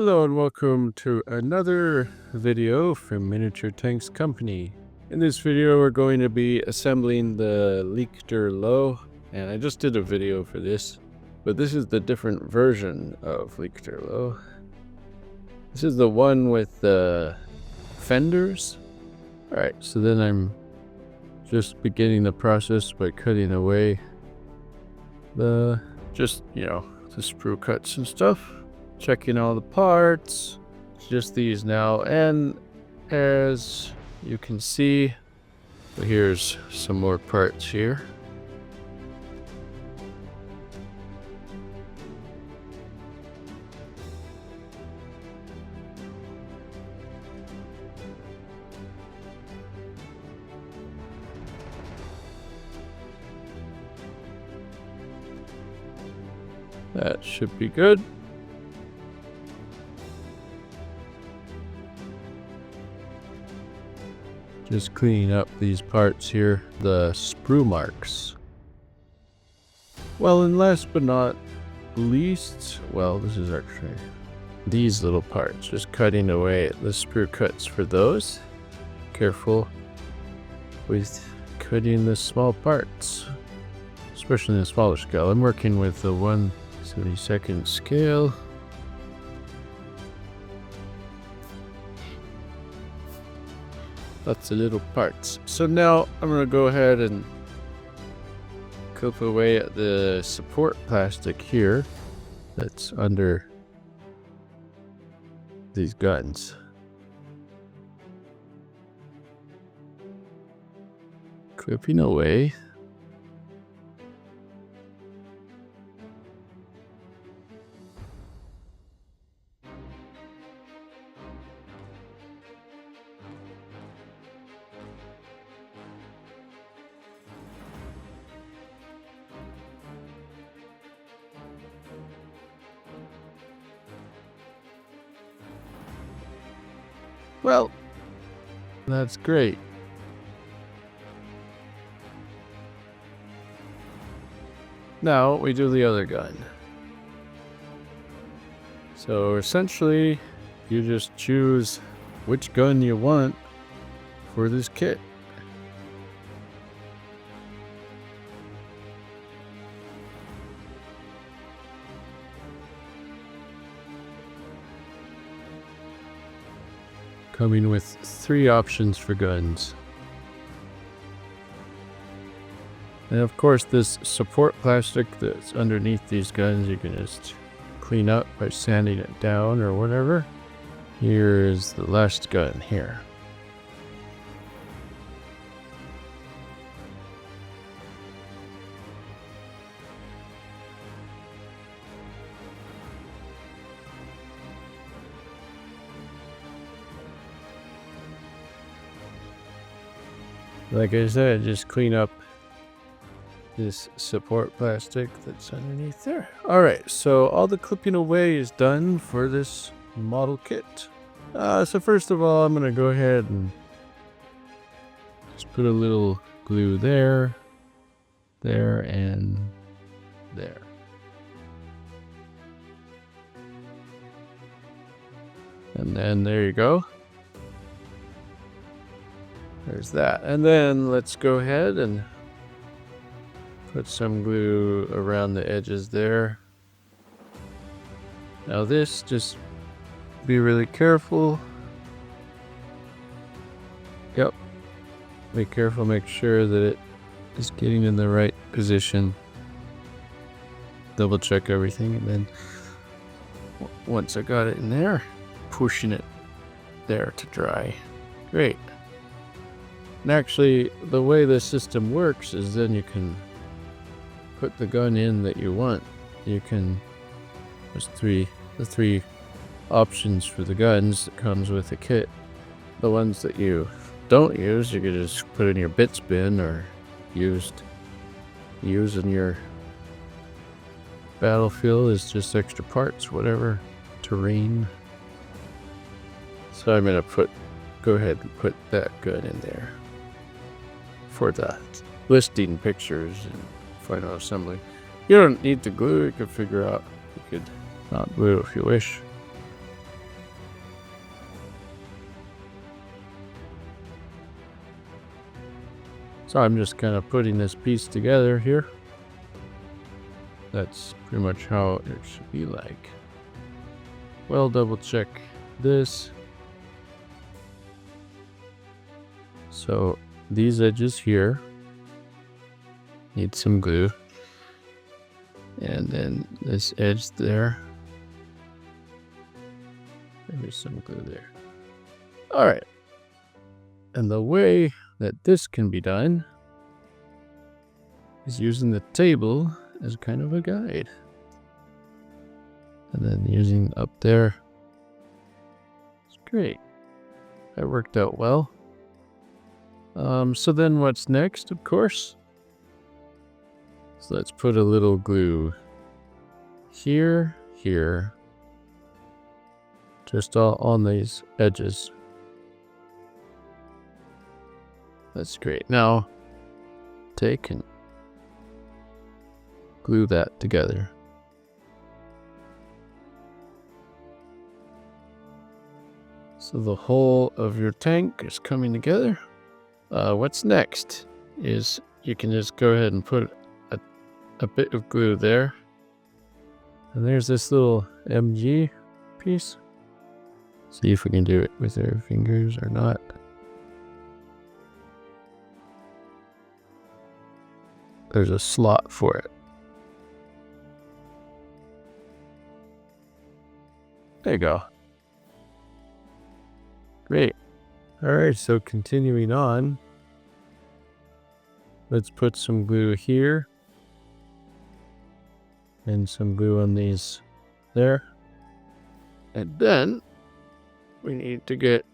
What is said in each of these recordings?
Hello and welcome to another video from Miniature Tanks Company. In this video we're going to be assembling the Leichter Löwe, and I just did a video for this, but this is the different version of Leichter Löwe. This is the one with the fenders. Alright, so then I'm just beginning the process by cutting away the sprue cuts and stuff. Checking all the parts, just these now, and as you can see, here's some more parts here. That should be good. Just cleaning up these parts here, the sprue marks. Well, and last but not least, well, this is actually these little parts, just cutting away the sprue cuts for those. Careful with cutting the small parts, especially in the smaller scale. I'm working with the 1/72 scale. Lots of little parts. So now I'm going to go ahead and clip away at the support plastic here that's under these guns. Clipping away. Well, that's great. Now we do the other gun. So essentially, you just choose which gun you want for this kit. Coming with 3 options for guns. And of course this support plastic that's underneath these guns you can just clean up by sanding it down or whatever. Here's the last gun here. Like I said, just clean up this support plastic that's underneath there. Alright, so all the clipping away is done for this model kit. So first of all, I'm going to go ahead and just put a little glue there, there, and there. And then there you go. There's that. And then let's go ahead and put some glue around the edges there. Now this, just be really careful. Yep. Be careful, make sure that it is getting in the right position. Double check everything, and then once I got it in there, pushing it there to dry. Great. And actually, the way the system works is then you can put the gun in that you want. You can, there's the three options for the guns that comes with the kit. The ones that you don't use, you can just put in your bits bin or use in your battlefield as just extra parts, whatever terrain. So I'm gonna go ahead and put that gun in there for the listing pictures and final assembly. You don't need to glue, you can figure out, you could not glue if you wish. So I'm just kind of putting this piece together here. That's pretty much how it should be like. Well, double check this. So these edges here need some glue. And then this edge there. Maybe some glue there. All right. And the way that this can be done is using the table as kind of a guide. And then using up there. It's great. That worked out well. So then what's next, of course? So let's put a little glue here, just all on these edges. That's great. Now, take and glue that together. So the whole of your tank is coming together. What's next is you can just go ahead and put a bit of glue there. And there's this little MG piece. See if we can do it with our fingers or not. There's a slot for it. There you go. Great. All right, so continuing on, let's put some glue here and some glue on these there. And then we need to get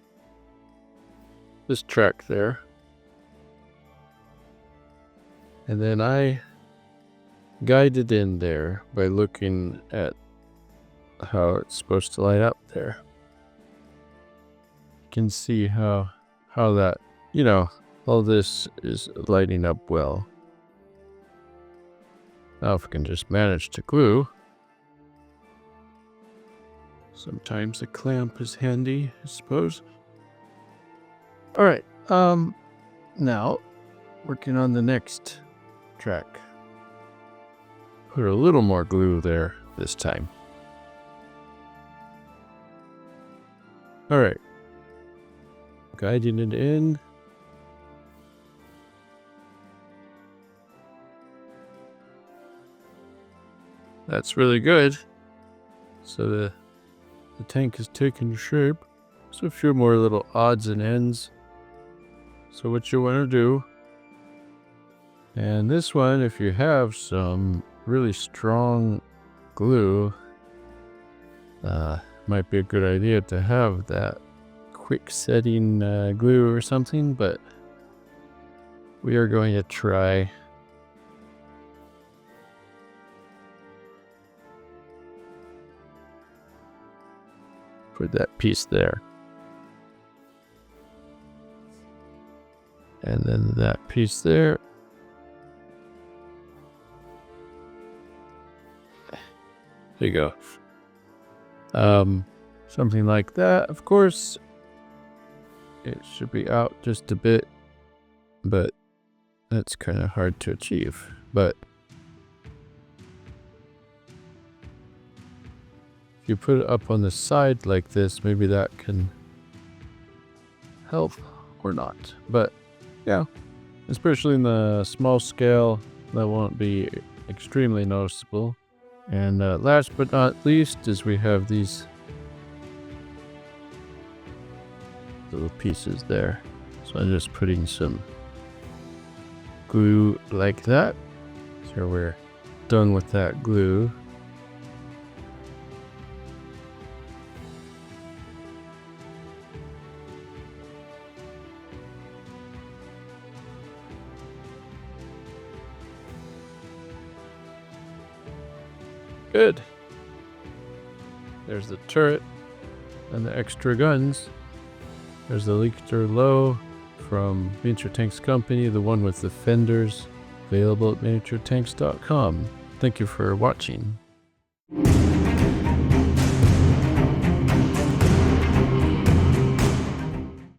this track there. And then I guided in there by looking at how it's supposed to light up there. You can see how that, all this is lighting up well. Now if we can just manage to glue. Sometimes a clamp is handy, I suppose. All right, now working on the next track. Put a little more glue there this time. All right. Guiding it in. That's really good. So the tank is taking shape. So a few more little odds and ends. So what you want to do, and this one, if you have some really strong glue, might be a good idea to have that quick setting glue or something, but we are going to try put that piece there. And then that piece there. There you go. Something like that. Of course, it should be out just a bit, but that's kind of hard to achieve. But if you put it up on the side like this, maybe that can help or not. But yeah, especially in the small scale, that won't be extremely noticeable. And last but not least is we have these little pieces there. So I'm just putting some glue like that. So we're done with that glue. Good. There's the turret and the extra guns. There's the Leichter Löwe from Miniature Tanks Company, the one with the fenders, available at miniaturetanks.com. Thank you for watching.